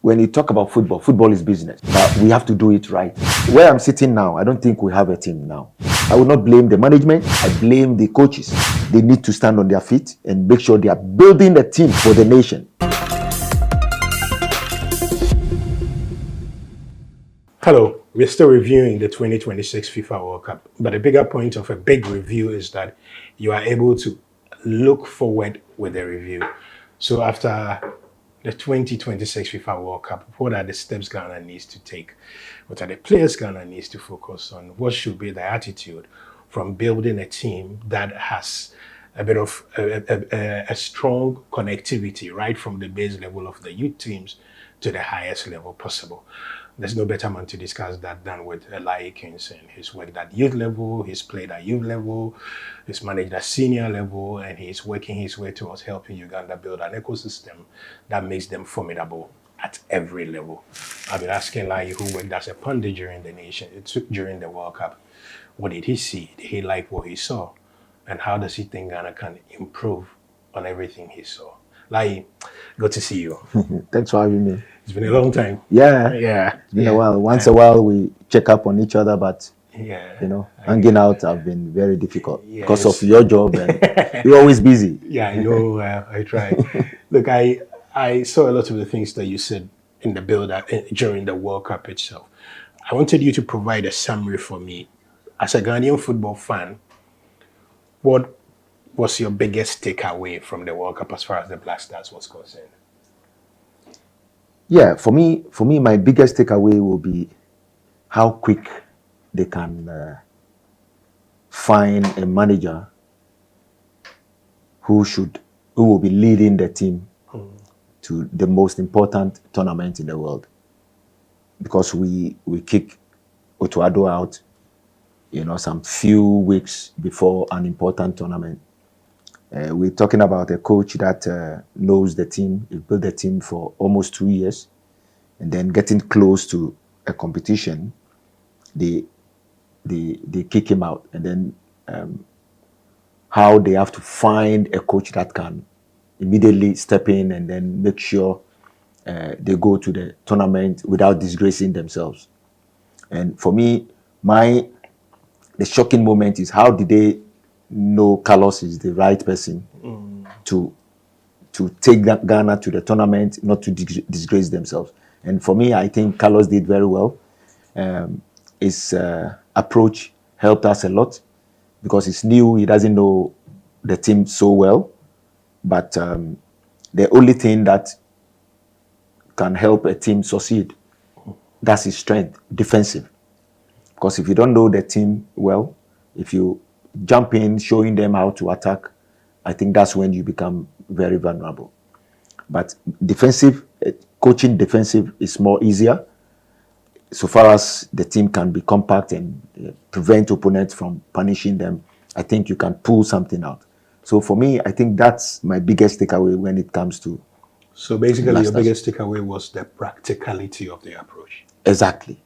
when you talk about football, football is business, but we have to do it right. Where I'm sitting now, I don't think we have a team now. I will not blame the management. I blame the coaches. They need to stand on their feet and make sure they are building a team for the nation. Hello, we're still reviewing the 2026 FIFA World Cup, but the bigger point of a big review is that you are able to look forward with the review. So after the 2026 FIFA World Cup, what are the steps Ghana needs to take? What are the players Ghana needs to focus on? What should be the attitude from building a team that has a bit of a strong connectivity right from the base level of the youth teams to the highest level possible? There's no better man to discuss that than with Laryea Kingston. He's worked at youth level, he's played at youth level, he's managed at senior level, and he's working his way towards helping Uganda build an ecosystem that makes them formidable at every level. I've been asking Laryea, who worked as a pundit during the World Cup, what did he see? Did he like what he saw? And how does he think Ghana can improve on everything he saw? Laryea, good to see you. Thanks for having me. It's been a long time. Yeah. It's been a while. Once a while we check up on each other, but hanging out have been very difficult because of your job and you're always busy. Yeah, I know. I try. Look, I saw a lot of the things that you said in the build-up during the World Cup itself. I wanted you to provide a summary for me. As a Ghanaian football fan, what was your biggest takeaway from the World Cup as far as the Black Stars was concerned? Yeah, for me, my biggest takeaway will be how quick they can find a manager who will be leading the team to the most important tournament in the world. Because we kick Otuado out, some few weeks before an important tournament. We're talking about a coach that knows the team. He built the team for almost 2 years, and then getting close to a competition, they kick him out. And then how they have to find a coach that can immediately step in and then make sure they go to the tournament without disgracing themselves. And for me, the shocking moment is how did they know Queiroz is the right person to take Ghana to the tournament, not to disgrace themselves. And for me, I think Queiroz did very well. His approach helped us a lot because he's new, he doesn't know the team so well. But the only thing that can help a team succeed, that's his strength, defensive. Because if you don't know the team well, if you jump in, showing them how to attack, I think that's when you become very vulnerable. But coaching defensive is more easier, so far as the team can be compact and prevent opponents from punishing them. I think you can pull something out. So for me, I think that's my biggest takeaway when it comes to. So basically, your biggest takeaway was the practicality of the approach. Exactly,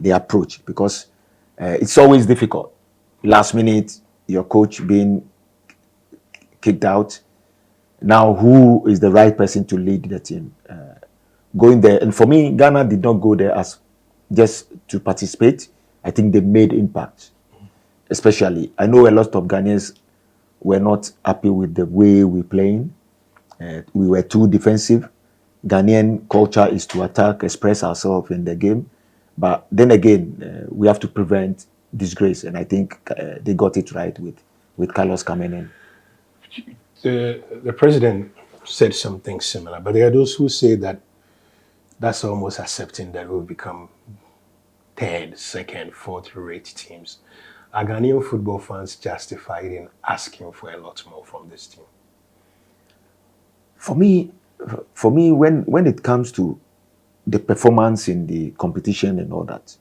the approach, because it's always difficult. Last minute, your coach being kicked out. Now, who is the right person to lead the team? Going there, and for me, Ghana did not go there as just to participate. I think they made impact. Especially, I know a lot of Ghanaians were not happy with the way we're playing. We were too defensive. Ghanaian culture is to attack, express ourselves in the game. But then again, we have to prevent disgrace, and I think they got it right with Queiroz coming in. The president said something similar, but there are those who say that that's almost accepting that we'll become third, second, fourth-rate teams. Are Ghanaian football fans justified in asking for a lot more from this team? For me, when it comes to the performance in the competition and all that,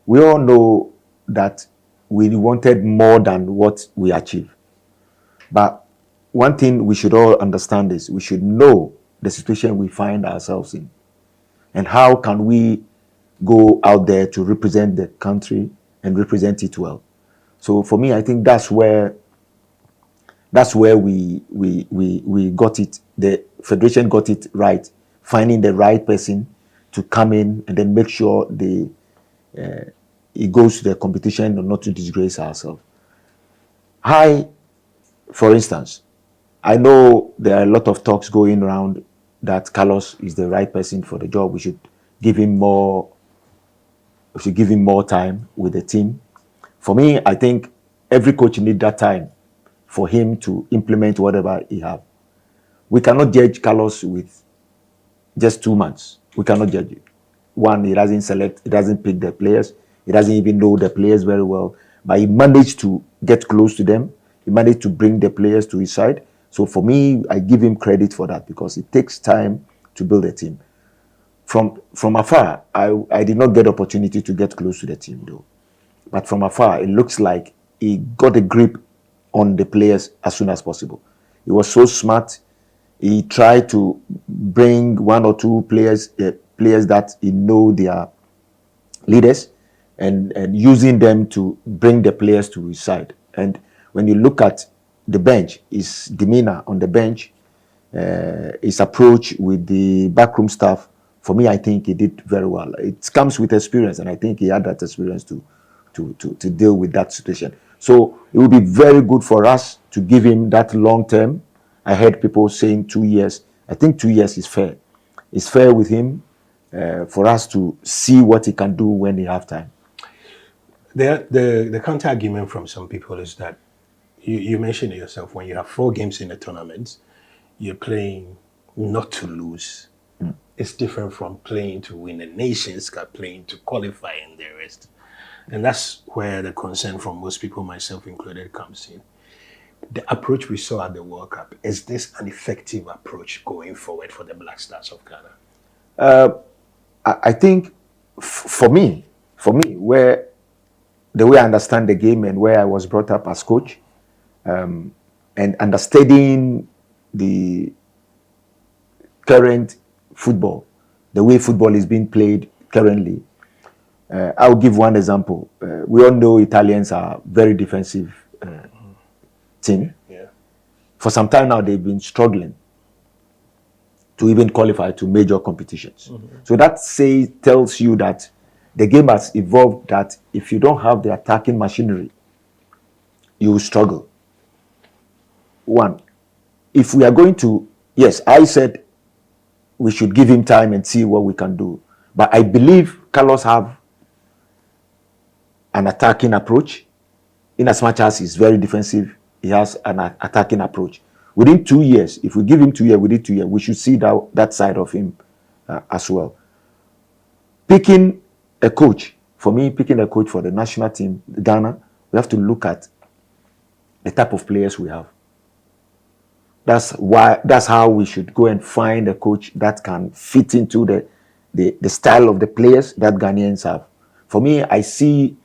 we all know that we wanted more than what we achieved. But one thing we should all understand is we should know the situation we find ourselves in. And how can we go out there to represent the country and represent it well? So for me, I think that's where That's where we got it. The federation got it right, finding the right person to come in and then make sure it goes to the competition and not to disgrace ourselves. For instance, I know there are a lot of talks going around that Carlos is the right person for the job. We should give him more. We should give him more time with the team. For me, I think every coach needs that time for him to implement whatever he have. We cannot judge Carlos with just 2 months. We cannot judge it. One, he doesn't pick the players. He doesn't even know the players very well. But he managed to get close to them. He managed to bring the players to his side. So for me, I give him credit for that because it takes time to build a team. From afar, I did not get opportunity to get close to the team though. But from afar, it looks like he got a grip on the players as soon as possible. He was so smart. He tried to bring 1 or 2 players that he know they are leaders, and using them to bring the players to his side. And when you look at the bench, his demeanor on the bench, his approach with the backroom staff, for me, I think he did very well. It comes with experience, and I think he had that experience to deal with that situation. So it would be very good for us to give him that long term. I heard people saying 2 years. I think 2 years is fair. It's fair with him for us to see what he can do when he have time. The counter argument from some people is that you mentioned it yourself, when you have 4 games in a tournament, you're playing not to lose. It's different from playing to win a Nations Cup, playing to qualify and the rest. And that's where the concern from most people, myself included, comes in. The approach we saw at the World Cup, is this an effective approach going forward for the Black Stars of Ghana? I think for me, where the way I understand the game and where I was brought up as coach, and understanding the current football, the way football is being played currently, I'll give one example. We all know Italians are very defensive team. Yeah. For some time now, they've been struggling to even qualify to major competitions. So that tells you that the game has evolved, that if you don't have the attacking machinery, you will struggle. One, if we are going to, yes, I said we should give him time and see what we can do. But I believe Carlos have an attacking approach. In as much as he's very defensive, he has an attacking approach. Within 2 years, if we give him 2 years, within 2 years, we should see that side of him as well. Picking a coach, for me, picking a coach for the national team, Ghana, we have to look at the type of players we have. That's how we should go and find a coach that can fit into the style of the players that Ghanaians have. For me, I see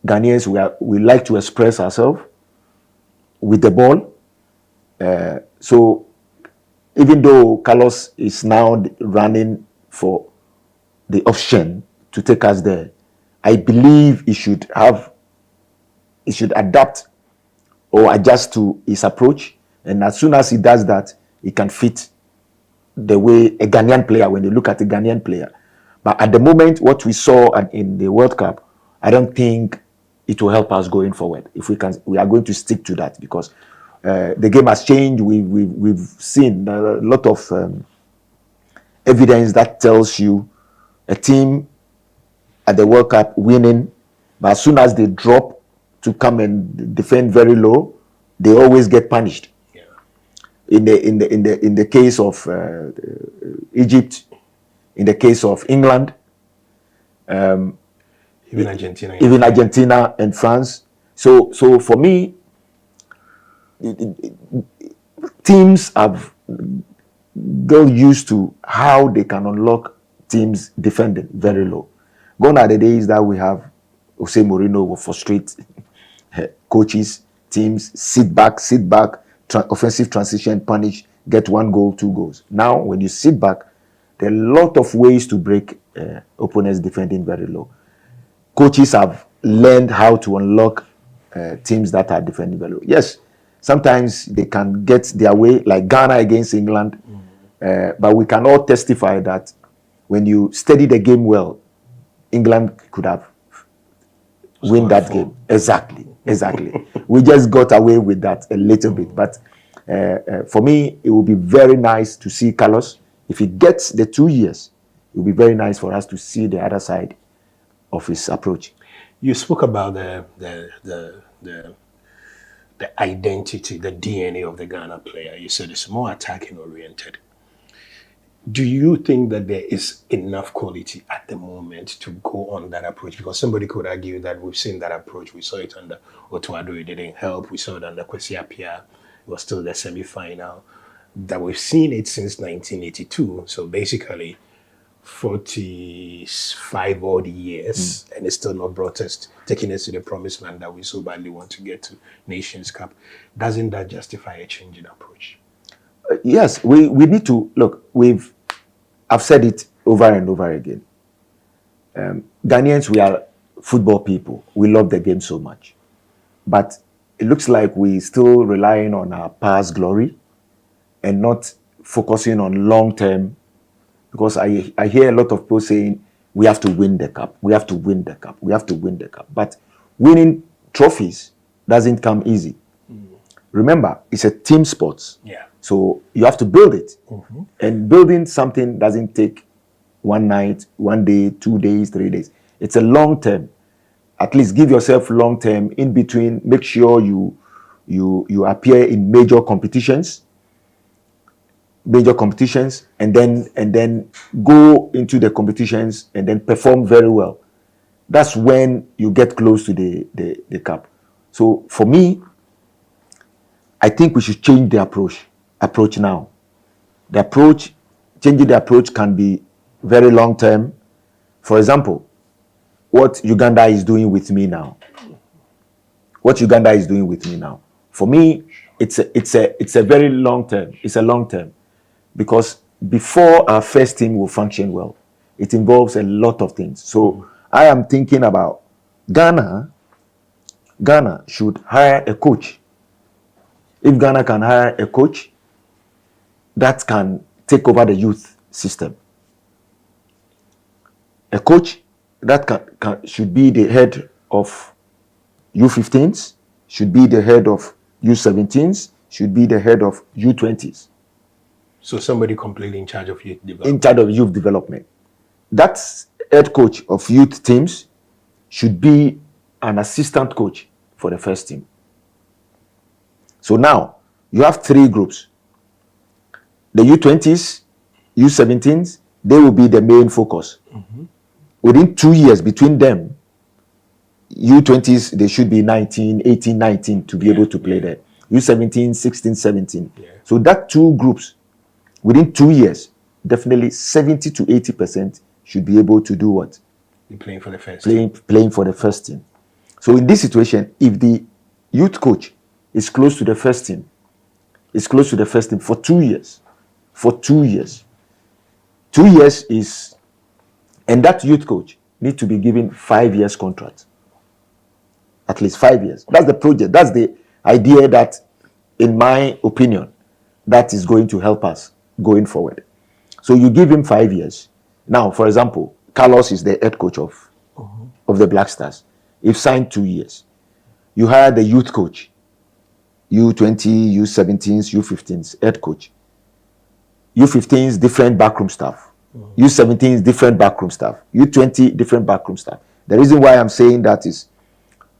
Ghanaians, we like to express ourselves with the ball. So even though Carlos is now running for the option to take us there, I believe he should adapt or adjust to his approach. And as soon as he does that, he can fit the way a Ghanaian player, when you look at a Ghanaian player. But at the moment, what we saw in the World Cup, I don't think it will help us going forward. If we are going to stick to that, because the game has changed. We've seen a lot of evidence that tells you a team at the World Cup winning, but as soon as they drop to come and defend very low, they always get punished. Yeah. In the case of Egypt, in the case of England, even Argentina, Argentina and France. So for me, teams have got used to how they can unlock teams defending very low. Gone are the days that we have Jose Mourinho will frustrate coaches, teams, sit back, offensive transition, punish, get 1 goal, 2 goals. Now, when you sit back, there are a lot of ways to break opponents defending very low. Coaches have learned how to unlock teams that are defending very low. Yes, sometimes they can get their way, like Ghana against England. But we can all testify that when you study the game well, England could have win that game. Exactly. We just got away with that a little bit. But for me, it would be very nice to see Carlos. If he gets the 2 years, it would be very nice for us to see the other side of his approach. You spoke about the identity, the DNA of the Ghana player. You said it's more attacking oriented. Do you think that there is enough quality at the moment to go on that approach? Because somebody could argue that we've seen that approach. We saw it under Otuado, it didn't help. We saw it under Kwesi Appiah, it was still the semi-final. That we've seen it since 1982. So basically 45 odd years, and it's still not brought us, taking us to the promised land that we so badly want to get to, Nations Cup. Doesn't that justify a change in approach? Yes, we need to look. I've said it over and over again. Ghanaians, we are football people. We love the game so much, but it looks like we're still relying on our past glory and not focusing on long term. Because I hear a lot of people saying we have to win the cup, we have to win the cup, we have to win the cup. But winning trophies doesn't come easy. Remember, it's a team sport. Yeah. So you have to build it. And building something doesn't take one night, 1 day, 2 days, 3 days. It's a long term. At least give yourself long term in between. Make sure you appear in major competitions, and then go into the competitions and then perform very well. That's when you get close to the cup. So for me, I think we should change the approach now. Changing the approach can be very long term. For example, what Uganda is doing with me now. For me, it's a very long term. It's a long term. Because before our first team will function well, it involves a lot of things. So I am thinking about Ghana should hire a coach. If Ghana can hire a coach that can take over the youth system, a coach that should be the head of U15s, should be the head of U17s, should be the head of U20s. So somebody completely in charge of youth development. In charge of youth development. That head coach of youth teams should be an assistant coach for the first team. So now you have 3 groups. The U20s, U17s, they will be the main focus. Within 2 years between them, U20s, they should be 18, 19 to be able to play there. U17, 16, 17. Yeah. So that 2 groups, within 2 years, definitely 70 to 80% should be able to do what? Playing for the first playing for the first team. So in this situation, if the youth coach is close to the first team, for 2 years, 2 years is, and that youth coach need to be given 5 years contract. At least 5 years. That's the project. That's the idea that, in my opinion, that is going to help us going forward. So you give him 5 years. Now, for example, Carlos is the head coach of the Black Stars. He's signed 2 years. You hire the youth coach, U20, U17s, U15s, head coach. U15s, different backroom staff. U17s, different backroom staff. U20, different backroom staff. The reason why I'm saying that is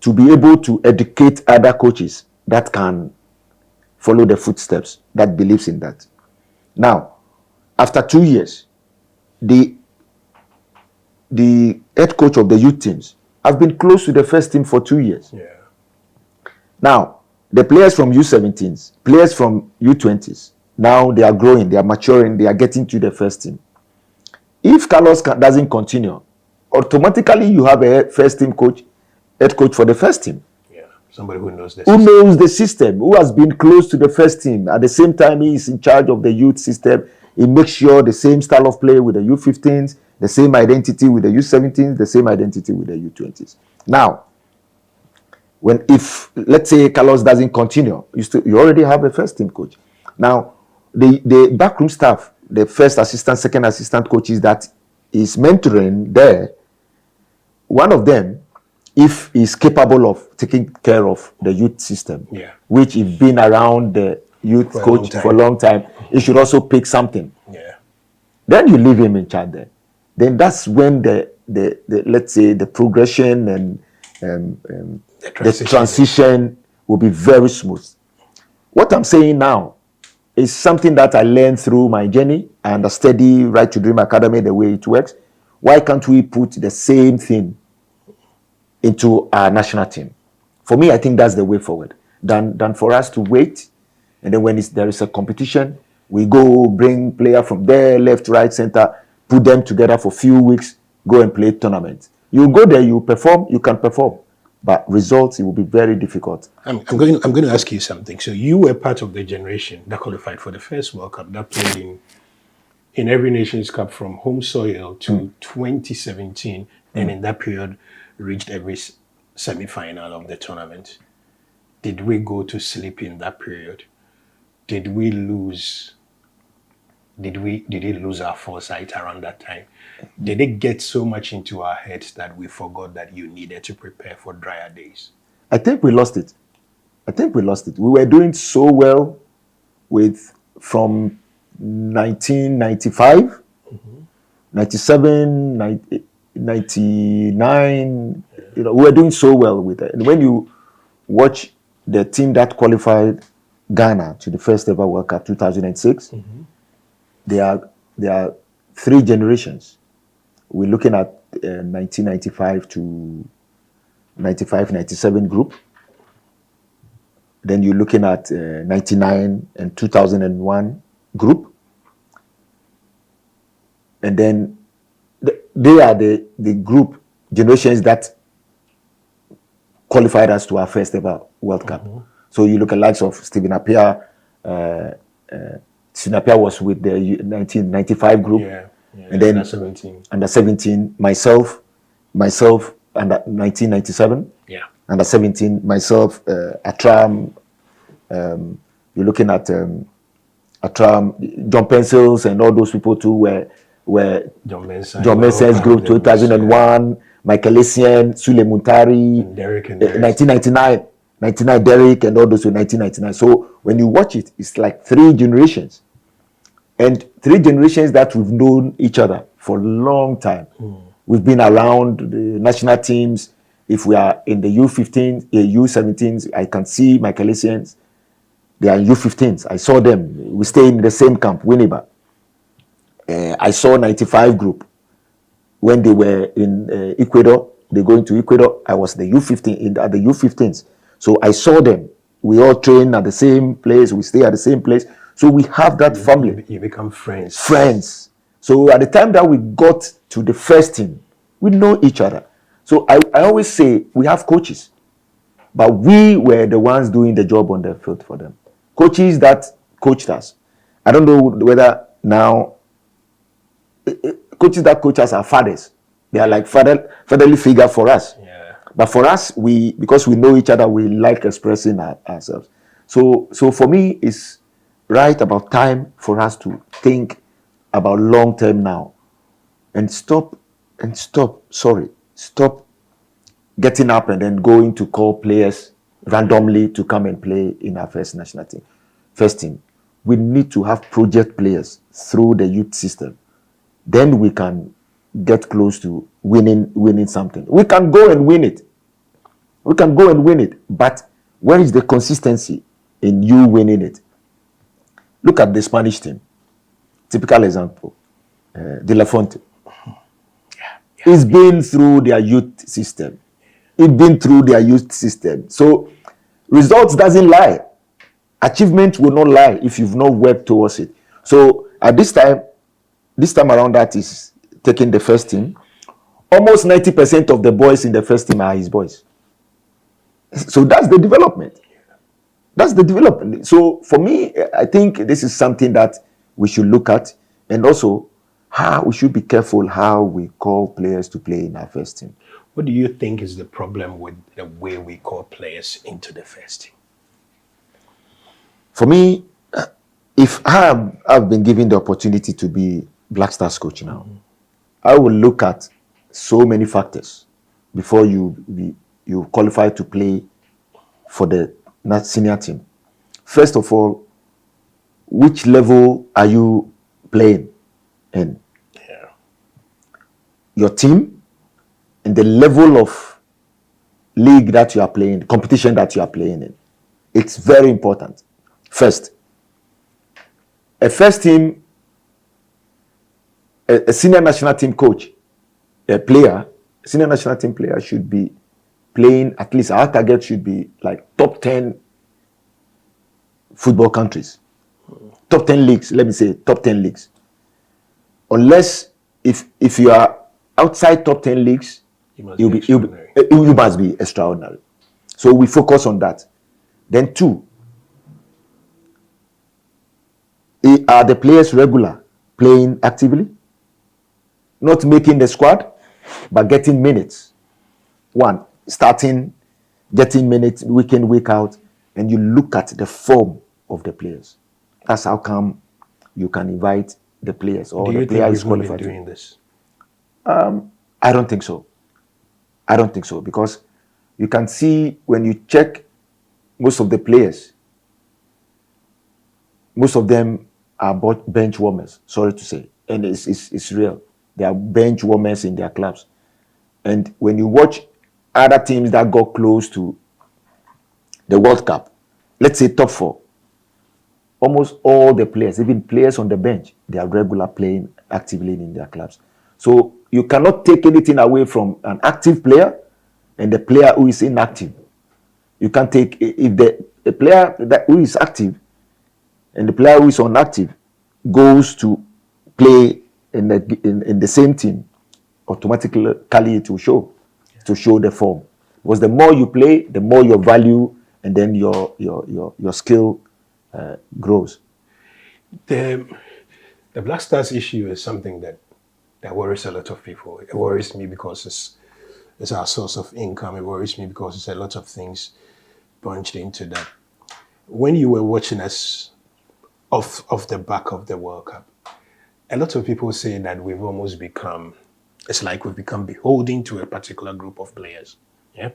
to be able to educate other coaches that can follow the footsteps, that believes in that. Now, after 2 years, the head coach of the youth teams have been close to the first team for 2 years. Yeah. Now, the players from U17s, players from U20s, now they are growing, they are maturing, they are getting to the first team. If Carlos doesn't continue, automatically you have a first team coach, head coach for the first team. Yeah, somebody who knows the system. Who knows the system, who has been close to the first team. At the same time, he is in charge of the youth system. He makes sure the same style of play with the U15s, the same identity with the U17s, the same identity with the U20s. Now, if let's say Carlos doesn't continue, you already have a first team coach. Now, the backroom staff, the first assistant, second assistant coaches that is mentoring there, one of them, if he's capable of taking care of the youth system, which he's been around the youth coach for a long time, he should also pick something. Then you leave him in charge there. Then that's when the let's say the progression and the transition will be very smooth. What I'm saying now is something that I learned through my journey and the study Right to Dream Academy, the way it works. Why can't we put the same thing into our national team? For me, I think that's the way forward. Than for us to wait, and then when there is a competition, we go bring player from there, left, right, center, put them together for a few weeks, go and play tournaments. You go there, you perform, you can perform, but results, it will be very difficult. I'm going to ask you something. So you were part of the generation that qualified for the first World Cup, that played in every Nations Cup from home soil to 2017, and in that period reached every semi-final of the tournament. Did we go to sleep in that period? Did we lose? Did we lose our foresight around that time? Did it get so much into our heads that we forgot that you needed to prepare for drier days? I think we lost it. We were doing so well from 1995, 97, 99. We were doing so well with it. And when you watch the team that qualified Ghana to the first ever World Cup 2006, there are three generations. We're looking at 1995 to 95, 97 group. Then you're looking at 99 and 2001 group. And then they are the group generations that qualified us to our first ever World Cup. So you look at likes of Stephen Appiah. Stephen Appiah was with the 1995 group. And then under 17, myself under 1997. Under 17, myself, Atram. You're looking at Atram, John Pencils, and all those people too were John Mensah's group 2001, Michael Essien, Sule Muntari, 1999 Derek, and all those were 1999. So when you watch it, it's like three generations. And three generations that we've known each other for a long time. We've been around the national teams. If we are in the U15s, U17s, I can see my Calicians. They are U15s. I saw them. We stay in the same camp, Winneba. I saw 95 group when they were in Ecuador. They going to Ecuador. I was the U15 at the U15s. So I saw them. We all train at the same place. We stay at the same place. So we have that family. You become friends. Friends. So at the time that we got to the first team, we know each other. So I always say we have coaches, but we were the ones doing the job on the field for them. Coaches that coached us. I don't know whether now coaches that coach us are fathers. They are like fatherly figure for us. But for us, because we know each other, we like expressing ourselves. So for me, it's right about time for us to think about long term now, and stop getting up and then going to call players randomly to come and play in our first national team. First team, we need to have project players through the youth system. Then we can get close to winning something. We can go and win it. But where is the consistency in you winning it? Look at the Spanish team. Typical example, De La Fuente. It's been through their youth system. So results doesn't lie. Achievement will not lie if you've not worked towards it. So at this time around, that is taking the first team. Almost 90% of the boys in the first team are his boys. So that's the development. So for me, I think this is something that we should look at, and also how we should be careful how we call players to play in our first team. What do you think is the problem with the way we call players into the first team? For me, if I've been given the opportunity to be Black Stars coach now, I will look at so many factors before you qualify to play for the senior team. First of all, which level are you playing in? Yeah. Your team and the level of league that you are playing, competition that you are playing in. It's very important. First, a first team, a senior national team coach, a senior national team player should be playing, at least our target should be like top 10 football countries. Top 10 leagues, let me say top 10 leagues. Unless if you are outside top 10 leagues, you must be extraordinary. So we focus on that. Then 2, are the players regular, playing actively? Not making the squad, but getting minutes. 1, starting, getting minutes week in, week out, and you look at the form of the players. That's how come you can invite the players or the player is qualified. Doing this? I don't think so. I don't think so, because you can see when you check most of the players, most of them are bench warmers, sorry to say, and it's real. They are bench warmers in their clubs. And when you watch other teams that got close to the World Cup, let's say top 4, almost all the players, even players on the bench, they are regular playing actively in their clubs. So you cannot take anything away from an active player and the player who is inactive. You can take, if the player who is active and the player who is inactive goes to play in the same team, automatically it will show, to show the form. Because the more you play, the more your value and then your skill grows. The Black Stars issue is something that worries a lot of people. It worries me because it's our source of income. It worries me because it's a lot of things bunched into that. When you were watching us off the back of the World Cup, a lot of people say that we've almost become, it's like we've become beholden to a particular group of players. Yeah.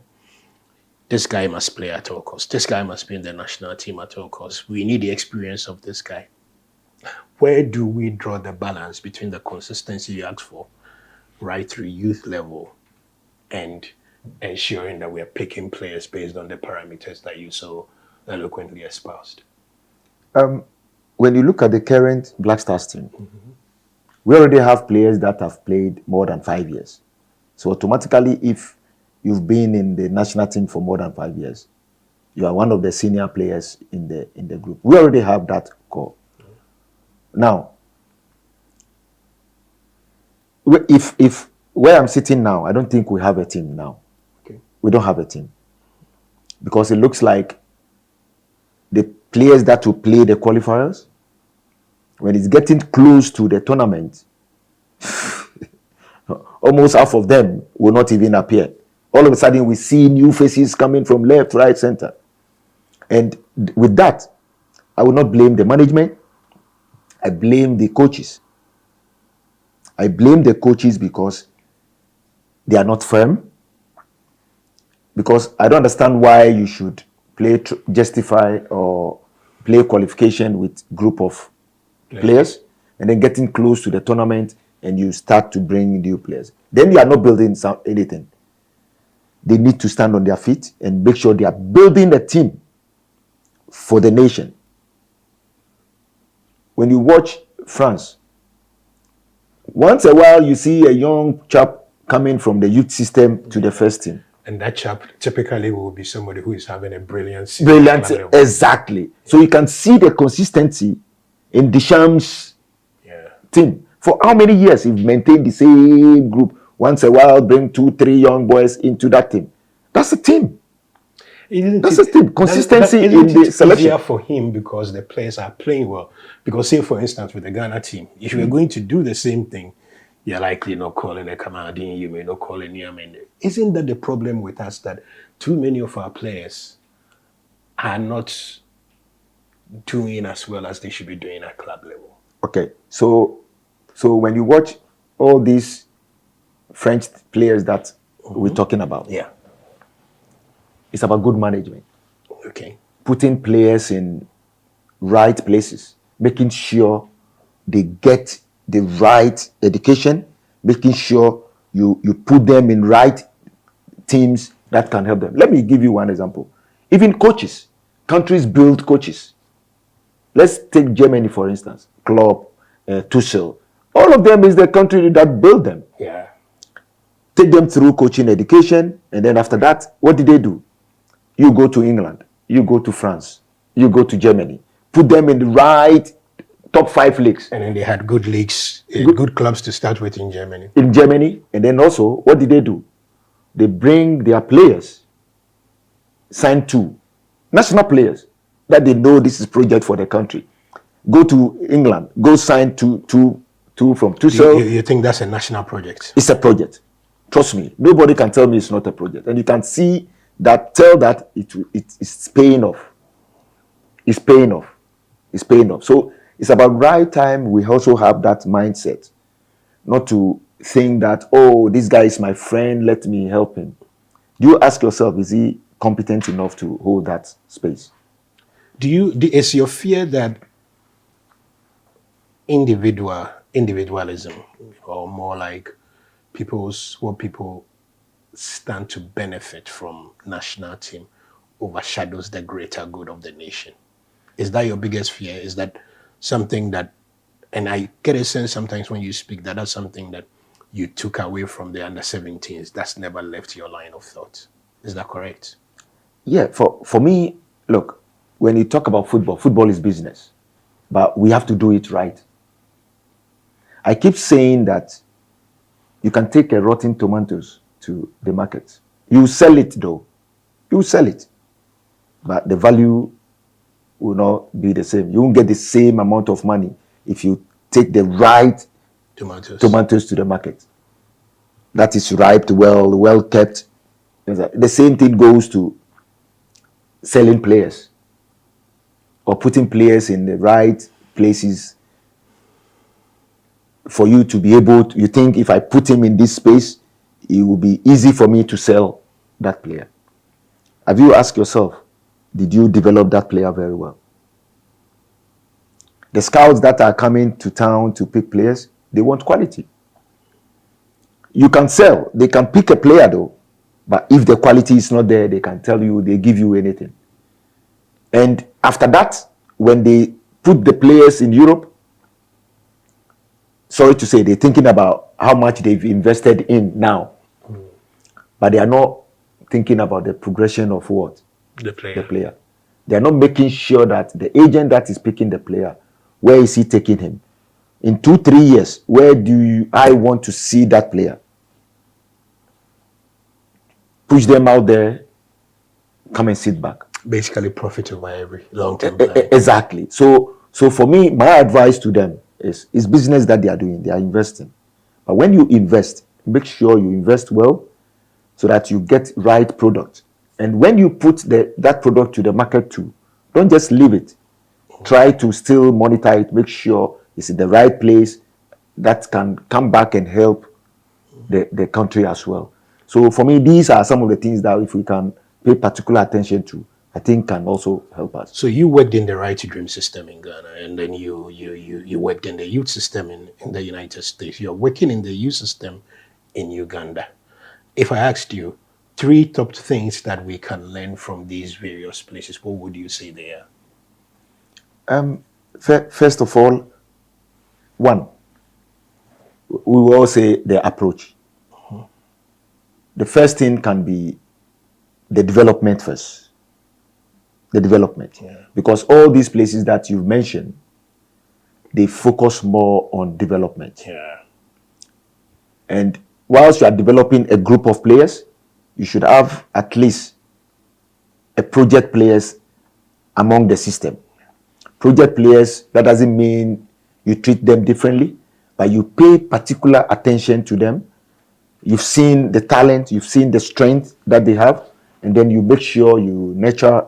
This guy must play at all costs. This guy must be in the national team at all costs. We need the experience of this guy. Where do we draw the balance between the consistency you ask for right through youth level and ensuring that we are picking players based on the parameters that you so eloquently espoused? When you look at the current Black Stars team, we already have players that have played more than 5 years. So automatically, if you've been in the national team for more than 5 years, you are one of the senior players in the group. We already have that core. Now, if where I'm sitting now, I don't think we have a team now. Okay. We don't have a team. Because it looks like the players that will play the qualifiers, when it's getting close to the tournament, almost half of them will not even appear. All of a sudden, we see new faces coming from left, right, center. And with that, I will not blame the management. I blame the coaches. I blame the coaches because they are not firm. Because I don't understand why you should justify or play qualification with group of players and then getting close to the tournament and you start to bring new players. Then you are not building anything. They need to stand on their feet and make sure they are building a team for the nation. When you watch France, once a while you see a young chap coming from the youth system to the first team. And that chap typically will be somebody who is having a brilliant season. Brilliant, exactly. So you can see the consistency in Deschamps' team. For how many years he's maintained the same group? Once a while, bring 2-3 young boys into that team. That's a team. That's a team. Consistency in the selection. Easier for him because the players are playing well. Because say, for instance, with the Ghana team, if you were going to do the same thing, You're likely not calling a Kamadin, you may not call a Niamen. Isn't that the problem with us, that too many of our players are not doing as well as they should be doing at club level? Okay, so when you watch all these French players that we're talking about, Yeah. it's about good management. Okay. Putting players in right places, making sure they get the right education, making sure you put them in right teams that can help them. Let me give you one example. Even coaches, countries build coaches. Let's take Germany, for instance. Klopp, Tuchel. All of them is the country that built them. Yeah. Take them through coaching education, and then after that, what did they do? You go to England, you go to France, you go to Germany. Put them in the right top 5 leagues. And then they had good leagues, good clubs to start with in Germany. In Germany, and then also, what did they do? They bring their players, signed to national players that they know this is project for the country. Go to England, go sign two from Tuchel. You think that's a national project? It's a project. Trust me, nobody can tell me it's not a project. And you can see that, tell that it's paying off. It's paying off. It's paying off. So it's about right time we also have that mindset, not to think that, oh, this guy is my friend, let me help him. You ask yourself, is he competent enough to hold that space? Is your fear that individualism, or more like what people stand to benefit from national team, overshadows the greater good of the nation? Is that your biggest fear? Is that something that, and I get a sense sometimes when you speak that that's something that you took away from the under-17s, that's never left your line of thought? Is that correct? Yeah, for me, look, when you talk about football, football is business, but we have to do it right. I keep saying that you can take a rotten tomatoes to the market. You sell it though. You sell it. But the value will not be the same. You won't get the same amount of money if you take the right tomatoes to the market. That is ripe, well kept. The same thing goes to selling players or putting players in the right places for you to be able to, you think if I put him in this space, it will be easy for me to sell that player. Have you asked yourself, did you develop that player very well? The scouts that are coming to town to pick players, they want quality. You can sell, they can pick a player though, but if the quality is not there, they can tell you, they give you anything. And after that, when they put the players in Europe, sorry to say, they're thinking about how much they've invested in now. But they are not thinking about the progression of what? The player. The player. They are not making sure that the agent that is picking the player, where is he taking him? In 2-3 years, where do I want to see that player? Push them out there, come and sit back. Basically profit over every long-term plan. Exactly. So for me, my advice to them is business that they are doing. They are investing. But when you invest, make sure you invest well so that you get right product. And when you put that product to the market too, don't just leave it. Try to still monitor it, make sure it's in the right place that can come back and help the country as well. So for me, these are some of the things that if we can pay particular attention to, I think can also help us. So you worked in the Right to Dream system in Ghana, and then you worked in the youth system in the United States. You're working in the youth system in Uganda. If I asked you 3 top things that we can learn from these various places, what would you say they are? First of all, one, we will all say the approach. The first thing can be the development first. The development. Yeah. Because all these places that you've mentioned, they focus more on development. Yeah. And whilst you are developing a group of players, you should have at least a project players among the system. Project players, that doesn't mean you treat them differently, but you pay particular attention to them. You've seen the talent, you've seen the strength that they have, and then you make sure you nurture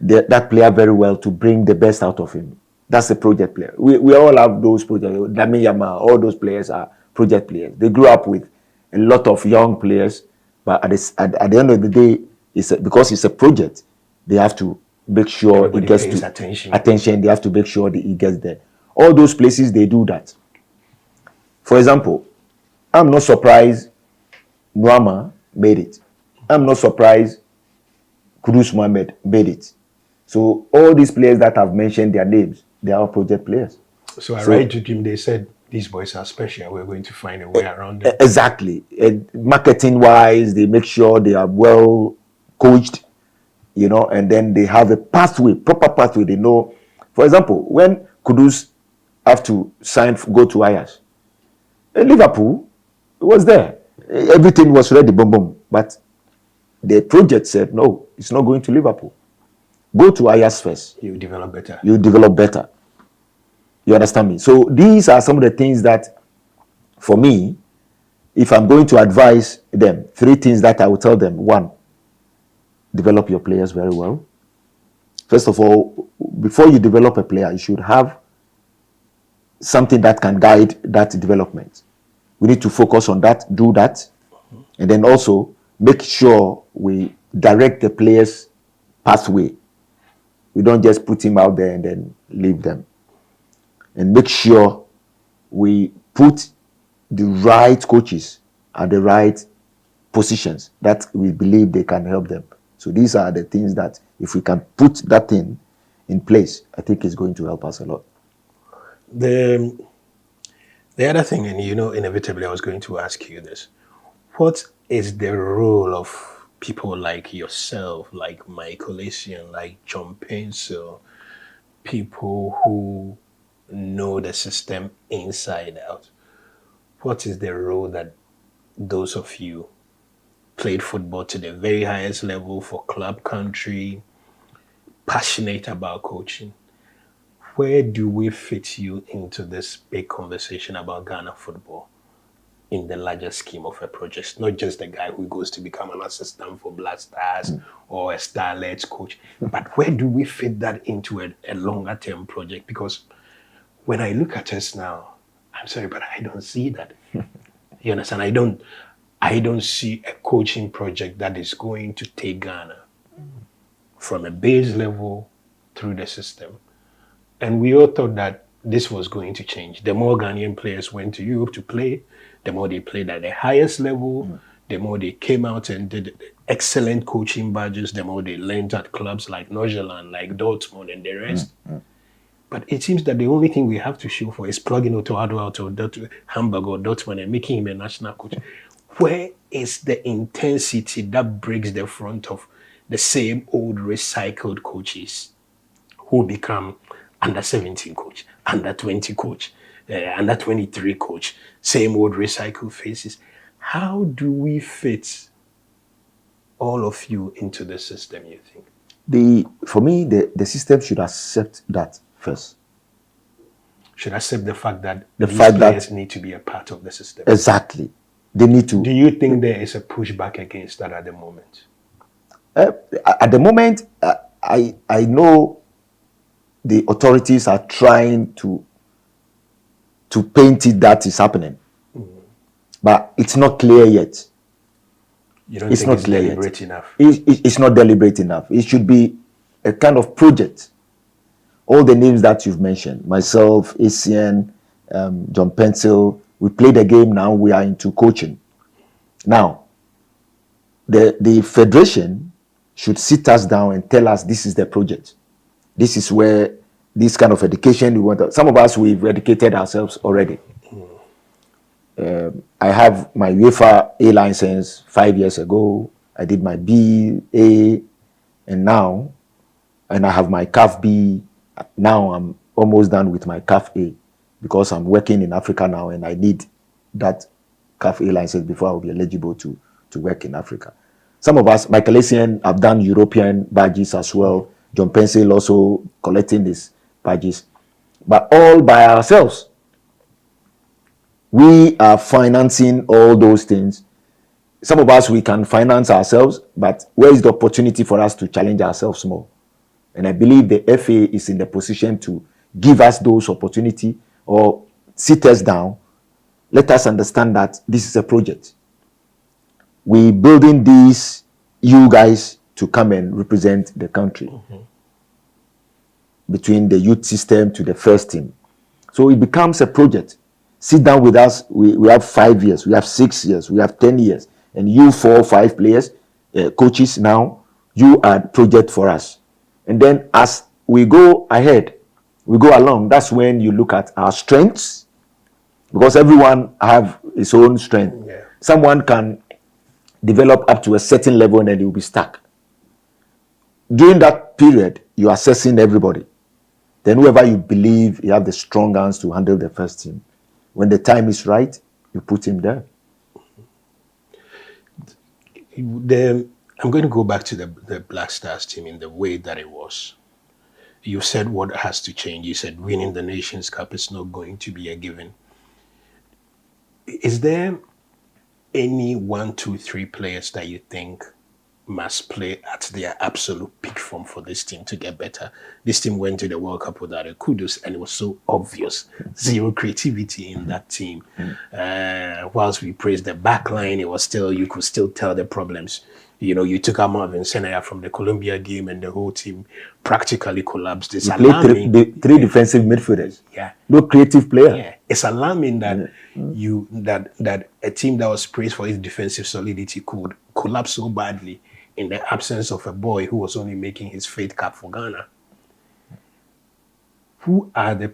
that player very well to bring the best out of him. That's a project player. We all have those projects. Dami Yama, all those players are project players. They grew up with a lot of young players, but at the end of the day, because it's a project, they have to make sure Everybody it gets pays to attention. They have to make sure that it gets there. All those places, they do that. For example, I'm not surprised Nuama made it. I'm not surprised Kudus Mohamed made it. So all these players that I've mentioned their names, they are all project players. So I write to him, they said, these boys are special. We're going to find a way around them. Exactly. Marketing wise, they make sure they are well coached, and then they have a pathway, proper pathway. They know. For example, when Kudus have to go to Ajax, Liverpool was there. Everything was ready, boom, boom. But the project said, no, it's not going to Liverpool. Go to Ajax first. You develop better. You develop better. You understand me? So these are some of the things that, for me, if I'm going to advise them, 3 things that I will tell them. 1, develop your players very well. First of all, before you develop a player, you should have something that can guide that development. We need to focus on that, do that, and then also make sure we direct the players' pathway. We don't just put him out there and then leave them. And make sure we put the right coaches at the right positions that we believe they can help them. So these are the things that if we can put that thing in place, I think it's going to help us a lot. The other thing, and inevitably I was going to ask you this. What is the role of people like yourself, like Michael Essien, like John Pencil, people who know the system inside out? What is the role that those of you played football to the very highest level for club country, passionate about coaching? Where do we fit you into this big conversation about Ghana football in the larger scheme of a project? Not just the guy who goes to become an assistant for Black Stars or a star-led coach, but where do we fit that into a longer-term project? Because when I look at us now, I'm sorry, but I don't see that. You understand? I don't see a coaching project that is going to take Ghana from a base level through the system. And we all thought that this was going to change. The more Ghanaian players went to Europe to play, the more they played at the highest level, the more they came out and did excellent coaching badges, the more they learned at clubs like Nordsjælland, like Dortmund and the rest. But it seems that the only thing we have to show for is plugging Otto Addo out of Hamburg or Dortmund and making him a national coach. Where is the intensity that breaks the front of the same old recycled coaches who become under 17 coach, under 20 coach, under 23 coach, same old recycled faces? How do we fit all of you into the system, you think? For me, the system should accept that first. Should accept the fact that these players need to be a part of the system. Exactly. They need to. Do you think there is a pushback against that at the moment? At the moment, I know the authorities are trying to paint it that is happening. But it's not clear yet. You don't think it's deliberate enough? It's not deliberate enough. It should be a kind of project. All the names that you've mentioned, myself, Essien, John Pencil, we play the game now, we are into coaching. Now, the federation should sit us down and tell us this is the project. This is where this kind of education we want. Some of us, we've educated ourselves already. I have my UEFA A license 5 years ago. I did my B, A, and I have my CAF B. Now I'm almost done with my CAF A because I'm working in Africa now and I need that CAF A license before I'll be eligible to work in Africa. Some of us, Michael Essien, have done European badges as well. John Pencil also collecting these badges, but all by ourselves. We are financing all those things. Some of us, we can finance ourselves, but where is the opportunity for us to challenge ourselves more? And I believe the FA is in the position to give us those opportunity or sit us down. Let us understand that this is a project. We building these, you guys, to come and represent the country. Between the youth system to the first team. So it becomes a project. Sit down with us. We have 5 years, we have 6 years, we have 10 years. And you 4 or 5 players, coaches now, you are project for us. And then as we go ahead, we go along, that's when you look at our strengths, because everyone have his own strength. Yeah. Someone can develop up to a certain level and then he will be stuck. During that period, you're assessing everybody. Then whoever you believe you have the strong hands to handle the first team, when the time is right, you put him there. I'm going to go back to the Black Stars team in the way that it was. You said what has to change. You said winning the Nations Cup is not going to be a given. Is there any 1, 2, 3 players that you think must play at their absolute peak form for this team to get better? This team went to the World Cup without a kudos, and it was so obvious. Zero creativity in that team. Whilst we praised the back line, it was still, you could still tell the problems. You know, you took out Marvin Senaya from the Colombia game and the whole team practically collapsed. It's alarming. Three defensive midfielders. Yeah. No creative player. Yeah. It's alarming that that a team that was praised for its defensive solidity could collapse so badly in the absence of a boy who was only making his fifth cap for Ghana. Who are the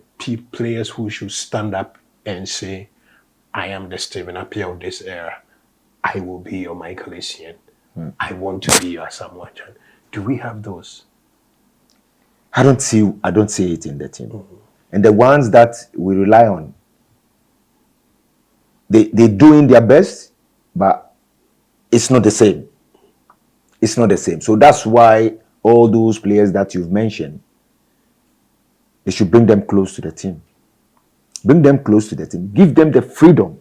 players who should stand up and say, I am the Stephen Appiah of this era. I will be your Michael Essien. I want to be your Samuel Chan. Do we have those? I don't see it in the team. And the ones that we rely on, they're doing their best, but it's not the same. It's not the same. So that's why all those players that you've mentioned, they should bring them close to the team. Bring them close to the team. Give them the freedom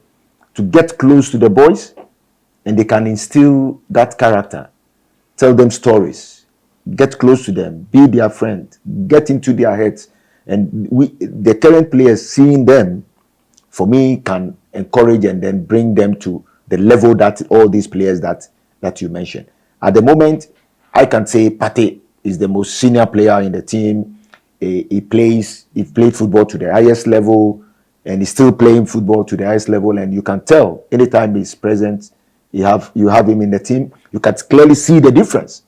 to get close to the boys, and they can instill that character. Tell them stories. Get close to them. Be their friend. Get into their heads. And the current players, seeing them, for me, can encourage and then bring them to the level that all these players that you mentioned. At the moment, I can say Pate is the most senior player in the team. He played football to the highest level, and he's still playing football to the highest level. And you can tell anytime he's present, you have him in the team. You can clearly see the difference.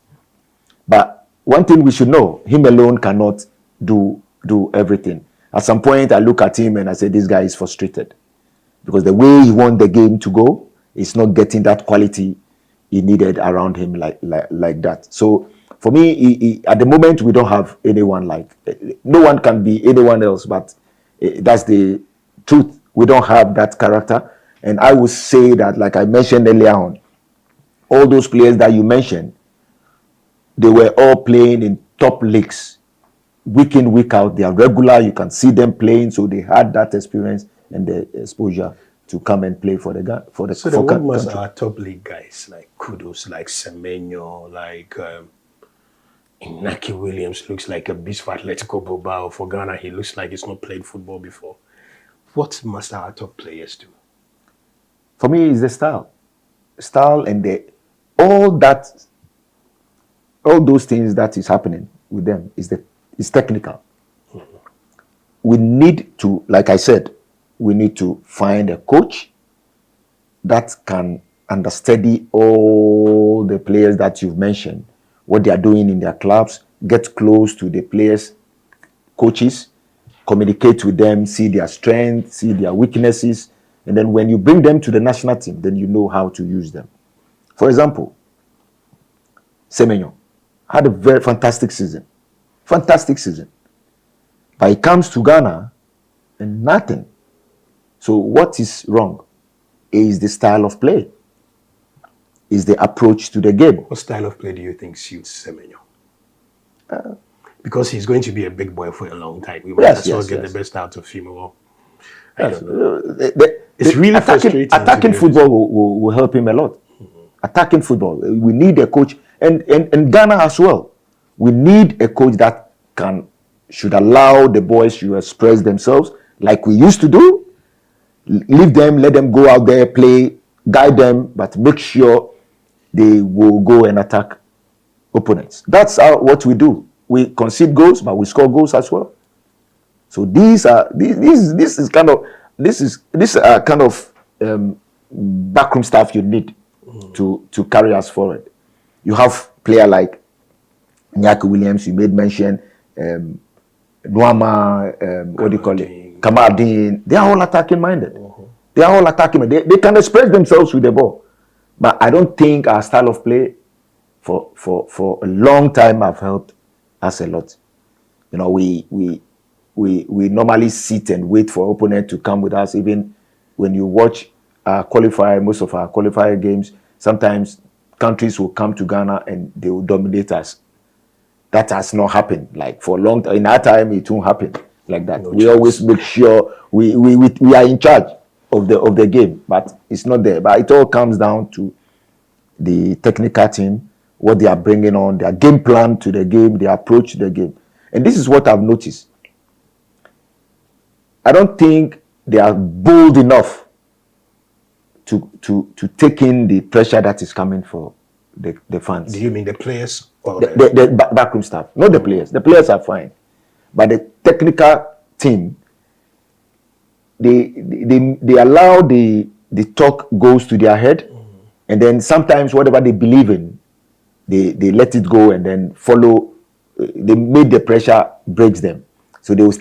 But one thing we should know: him alone cannot do everything. At some point, I look at him and I say, this guy is frustrated because the way he want the game to go is not getting that quality he needed around him like that. So for me, at the moment, we don't have anyone like. No one can be anyone else, but that's the truth. We don't have that character. And I would say that, like I mentioned earlier on, all those players that you mentioned, they were all playing in top leagues. Week in, week out, they are regular. You can see them playing, so they had that experience and the exposure to come and play for the So the one was our top league guys like Kudos, like Semenyo, like Inaki Williams looks like a beast for Atletico Bilbao. For Ghana, he looks like he's not played football before. What must our top players do? For me, it's the style, and all those things that is happening with them is technical. We need to, like I said, we need to find a coach that can understudy all the players that you've mentioned, what they are doing in their clubs, get close to the players, coaches, communicate with them, see their strengths, see their weaknesses, and then when you bring them to the national team, then you know how to use them. For example, Semenyo had a very fantastic season. Fantastic season. But he comes to Ghana and nothing. So what is wrong? Is the style of play. Is the approach to the game. What style of play do you think suits Semenyo? Because he's going to be a big boy for a long time. We might as well get the best out of him. It's really frustrating. Attacking football will help him a lot. Attacking football. We need a coach, and Ghana as well. We need a coach that should allow the boys to express themselves like we used to do. Leave them, let them go out there, play, guide them, but make sure they will go and attack opponents. That's what we do. We concede goals, but we score goals as well. So this is kind of backroom stuff you need to carry us forward. You have player like Nyaki Williams, you made mention, Nuama, what do you call it? Kamaldeen. They are all attacking minded. They are all attacking minded. They can express themselves with the ball. But I don't think our style of play for a long time have helped us a lot. You know, we normally sit and wait for opponent to come with us. Even when you watch our qualifier, most of our qualifier games, sometimes countries will come to Ghana and they will dominate us. That has not happened. Like for a long time, in our time, it won't happen like that. We always make sure we are in charge of the game, but it's not there. But it all comes down to the technical team, what they are bringing on, their game plan to the game, their approach to the game. And this is what I've noticed. I don't think they are bold enough to take in the pressure that is coming for the fans. Do you mean the players or the backroom staff? Not the players. The players are fine, but the technical team, they allow the talk goes to their head, and then sometimes whatever they believe in, they let it go and then follow. They make the pressure breaks them, so they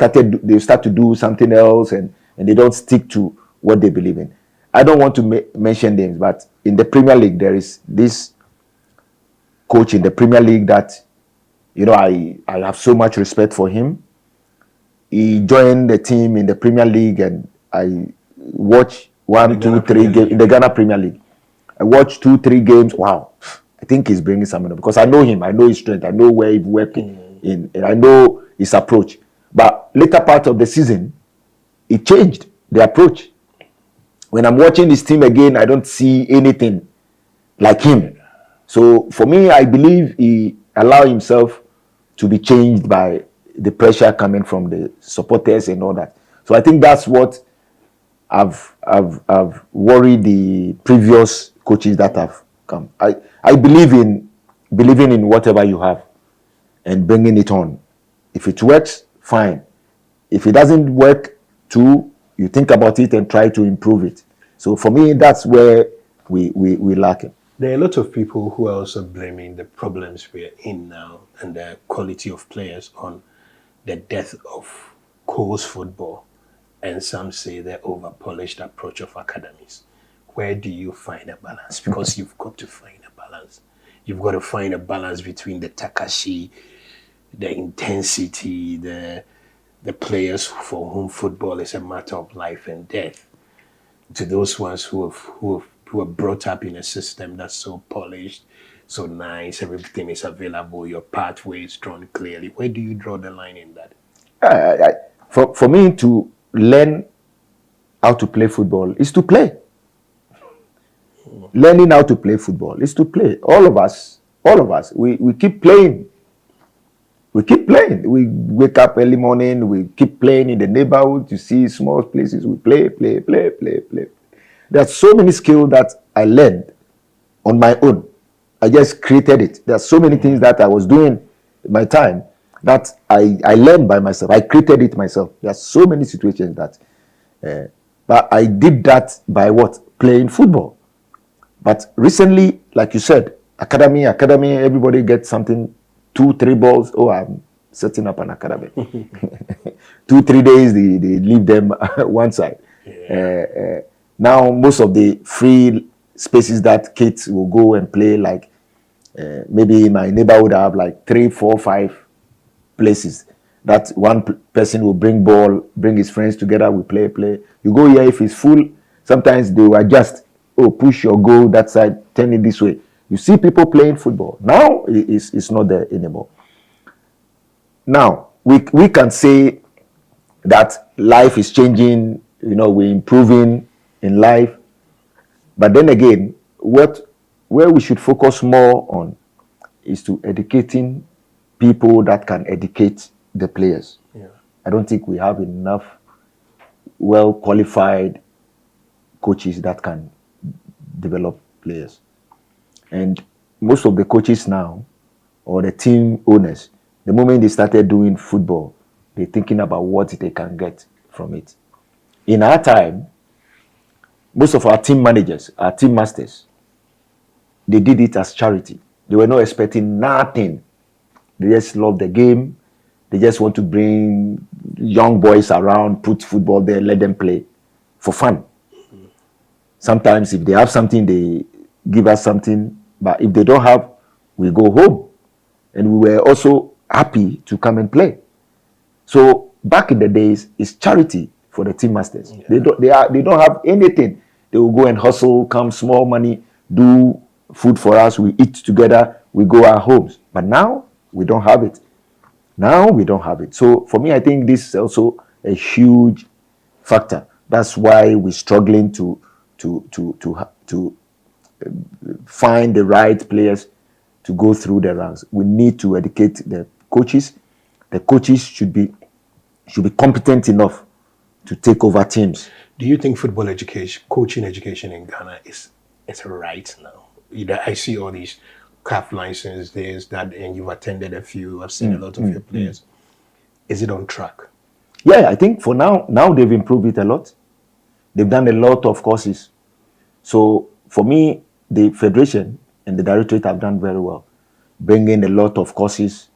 start to do something else, and they don't stick to what they believe in. I don't want to mention names, but in the Premier League there is this coach in the Premier League that, you know, I have so much respect for him. He joined the team in the Premier League, and I watch 1, 2, 3 games in the Ghana Premier League. I watched 2, 3 games. Wow, I think he's bringing something up because I know him. I know his strength. I know where he's working in, and I know his approach. But later part of the season, he changed the approach. When I'm watching this team again, I don't see anything like him. So for me, I believe he allowed himself to be changed by the pressure coming from the supporters and all that. So I think that's what I've worried the previous coaches that have come. I believe in believing in whatever you have and bringing it on. If it works, fine. If it doesn't work, too, you think about it and try to improve it. So for me, that's where we lack it. There are a lot of people who are also blaming the problems we're in now and the quality of players on the death of coast football. And some say the over-polished approach of academies. Where do you find a balance? Because you've got to find a balance. You've got to find a balance between the Takashi, the intensity, the players for whom football is a matter of life and death, to those ones who are brought up in a system that's so polished, so nice, everything is available, your pathway is drawn clearly. Where do you draw the line in that? For me to learn how to play football is to play. Learning how to play football is to play. All of us, we keep playing. We keep playing. We wake up early morning, we keep playing in the neighborhood. You see small places, we play. There are so many skills that I learned on my own. I just created it. There are so many things that I was doing in my time that I learned by myself. I created it myself. There are so many situations that, but I did that by what? Playing football. But recently, like you said, academy, everybody gets something, 2, 3 balls. Oh, I'm setting up an academy. 2, 3 days, they leave them one side. Yeah. Now, most of the free spaces that kids will go and play, like maybe in my neighborhood, I have like 3, 4, 5 places that one person will bring ball, bring his friends together, we play. You go here, if it's full, sometimes they will adjust. Oh, push your goal that side, turn it this way. You see people playing football. Now, it's not there anymore. Now, we can say that life is changing, you know, we're improving, in life. But then again, where we should focus more on is to educating people that can educate the players. Yeah. I don't think we have enough well qualified coaches that can develop players. And most of the coaches now, or the team owners, the moment they started doing football, they're thinking about what they can get from it. In our time, most of our team managers, our team masters, they did it as charity. They were not expecting nothing. They just love the game. They just want to bring young boys around, put football there, let them play for fun. Sometimes if they have something, they give us something. But if they don't have, we go home. And we were also happy to come and play. So back in the days, it's charity for the team masters. Yeah. They don't have anything. They will go and hustle, come small money, do food for us, we eat together, we go our homes. But now we don't have it. So for me, I think this is also a huge factor. That's why we're struggling to find the right players to go through the ranks. We need to educate the coaches. The coaches should be competent enough to take over teams. Do you think football education, coaching education in Ghana is right now? I see all these CAF licenses, this, that, and you've attended a few. I've seen a lot of your players. Is it on track? Yeah, I think for now they've improved it a lot. They've done a lot of courses. So for me, the federation and the directorate have done very well, bringing a lot of courses,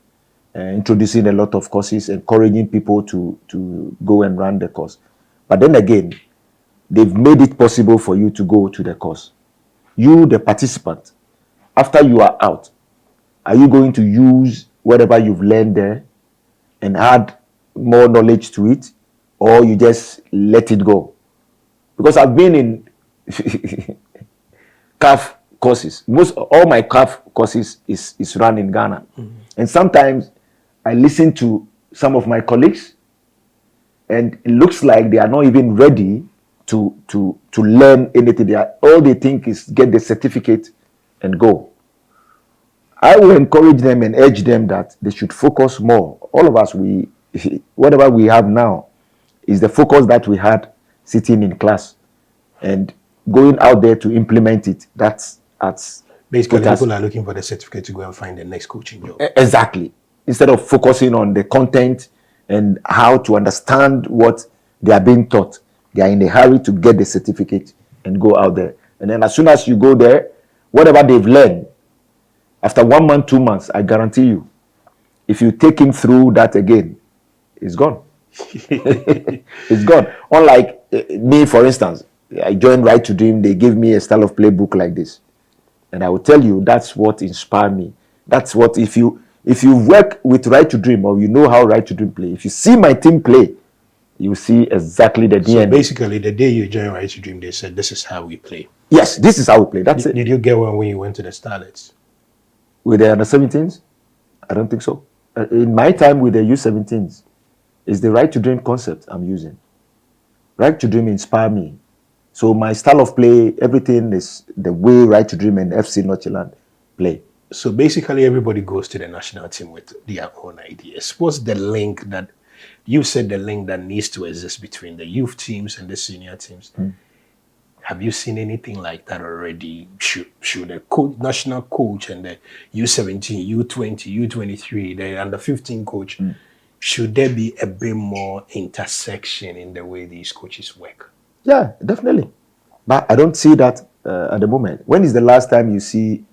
introducing a lot of courses, encouraging people to go and run the course. But then again, they've made it possible for you to go to the course. You, the participant, after you are out, are you going to use whatever you've learned there and add more knowledge to it, or you just let it go? Because I've been in CAF courses. All my CAF courses is run in Ghana. Mm-hmm. And sometimes I listen to some of my colleagues and it looks like they are not even ready to learn anything. All they think is get the certificate and go. I will encourage them and urge them that they should focus more. All of us, whatever we have now is the focus that we had sitting in class and going out there to implement it. That's basically people are looking for the certificate to go and find the next coaching job. Exactly. Instead of focusing on the content and how to understand what they are being taught, they are in a hurry to get the certificate and go out there. And then as soon as you go there, whatever they've learned, after 1 month, 2 months, I guarantee you, if you take him through that again, it's gone. It's gone. Unlike me, for instance, I joined Right to Dream. They gave me a style of play book like this. And I will tell you, that's what inspired me. That's what, if you work with Right to Dream, or you know how Right to Dream play, if you see my team play, you see exactly the DNA. So basically, the day you joined Right to Dream, they said, this is how we play. Yes, this is how we play. That's it. Did you get one when you went to the Starlets? With the under-17s? I don't think so. In my time with the U17s, it's the Right to Dream concept I'm using. Right to Dream inspired me. So my style of play, everything is the way Right to Dream and FC Northland play. So basically everybody goes to the national team with their own ideas. What's the link that, you said the link that needs to exist between the youth teams and the senior teams? Have you seen anything like that already? Should the national coach and the U17, U20, U23, the under-15 coach, should there be a bit more intersection in the way these coaches work? Yeah, definitely. But I don't see that at the moment. When is the last time you see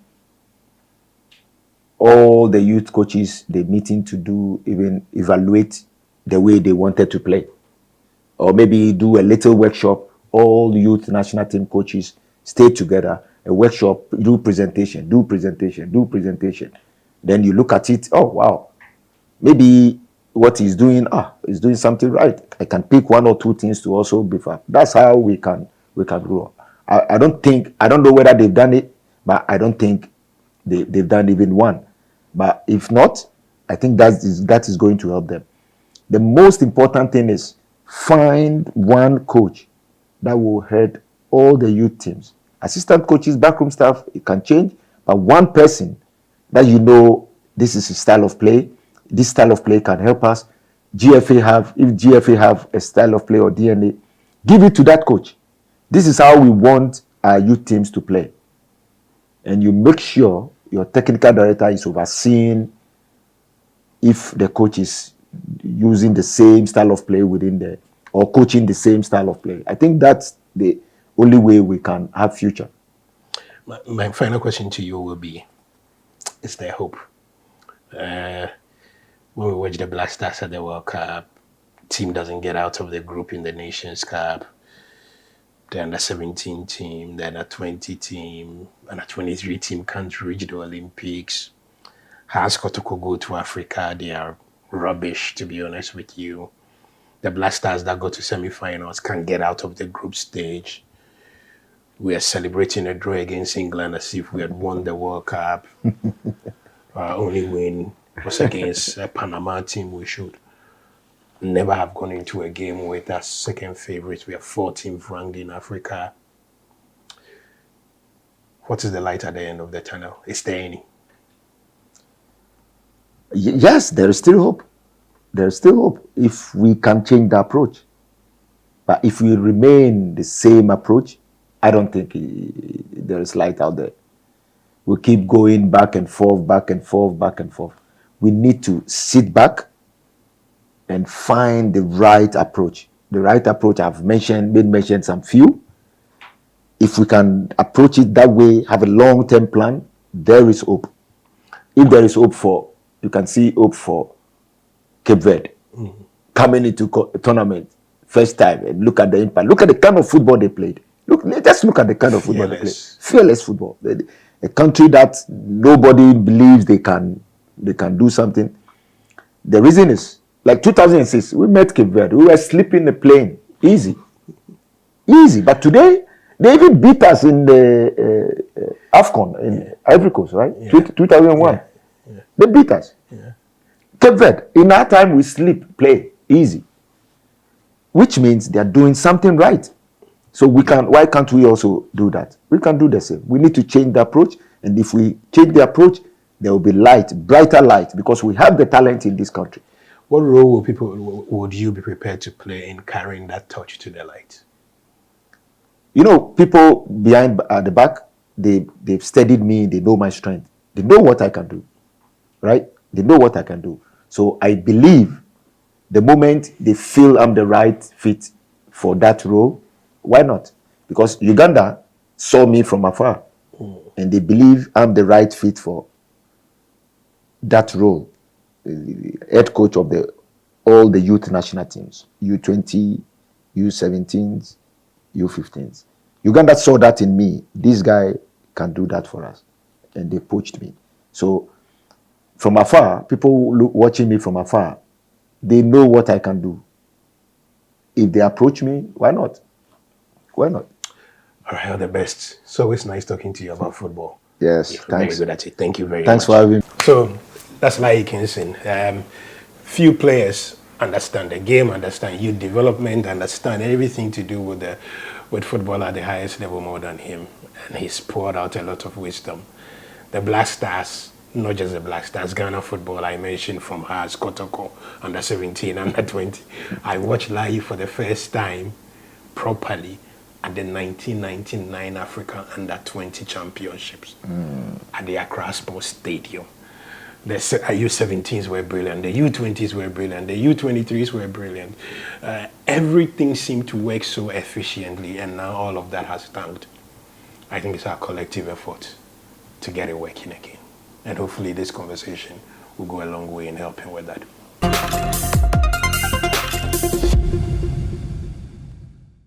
all the youth coaches, they meeting to even evaluate the way they wanted to play? Or maybe do a little workshop, all youth national team coaches stay together, a workshop, do presentation. Then you look at it, oh, wow. Maybe what he's doing, he's doing something right. I can pick 1 or 2 things to also beef up. That's how we can grow. I don't know whether they've done it, but I don't think they've done even one. But if not, I think that is going to help them. The most important thing is find one coach that will head all the youth teams. Assistant coaches, backroom staff, it can change, but one person that you know this is his style of play, this style of play can help us. If GFA have a style of play or DNA, give it to that coach. This is how we want our youth teams to play. And you make sure your technical director is overseeing if the coach is using the same style of play within the, or coaching the same style of play. I think that's the only way we can have future. My final question to you will be, is there hope? When we watch the Black Stars at the World Cup, team doesn't get out of the group in the Nations Cup. The under-17 team, the under-20 team, under-23 team can't reach the Olympics. Has Kotoko go to Africa? They are rubbish, to be honest with you. The Black Stars that go to semi-finals can't get out of the group stage. We are celebrating a draw against England as if we had won the World Cup. Our only win was against a Panama team we should never have gone into a game with as second favorites. We are 14th ranked in Africa. What is the light at the end of the tunnel? Is there any? Yes, there is still hope. There is still hope if we can change the approach. But if we remain the same approach, I don't think there is light out there. We keep going back and forth, back and forth, back and forth. We need to sit back and find the right approach. The right approach, I've mentioned some few. If we can approach it that way, have a long-term plan, there is hope. If there is hope for, you can see hope for Cape Verde coming into tournament first time and look at the impact. Look at the kind of football they played. Just look at the kind of football they played. Fearless football. A country that nobody believes they can do something. The reason is, like 2006, we met Cape Verde. We were sleeping in the plane. Easy. But today, they even beat us in the AFCON in Ivory Coast, right? Yeah. 2001. Yeah. They beat us. Yeah. Cape Verde, in our time, we sleep, play, easy. Which means they're doing something right. So why can't we also do that? We can do the same. We need to change the approach. And if we change the approach, there will be light, brighter light, because we have the talent in this country. What role would you be prepared to play in carrying that torch to the light? You know, people behind at the back, they've studied me. They know my strength. They know what I can do, right? They know what I can do. So I believe the moment they feel I'm the right fit for that role, why not? Because Uganda saw me from afar, and they believe I'm the right fit for that role. Head coach of all the youth national teams, U20, U17s, U15s. Uganda saw that in me. This guy can do that for us. And they poached me. So from afar, people watching me from afar, they know what I can do. If they approach me, why not? Why not? All right, all the best. It's always nice talking to you about football. Yes, You're thanks. Very good at it. Thank you very Thanks much. for having me. So that's Laryea Kingston. Few players understand the game, understand youth development, understand everything to do with football at the highest level more than him. And he's poured out a lot of wisdom. The Black Stars, not just the Black Stars, Ghana football, I mentioned from Has, Kotoko, under 17, under 20. I watched Laryea for the first time properly at the 1999 African Under 20 Championships at the Accra Sports Stadium. The U17s were brilliant, the U20s were brilliant, the U23s were brilliant. Everything seemed to work so efficiently, and now all of that has tanked. I think it's our collective effort to get it working again. And hopefully this conversation will go a long way in helping with that.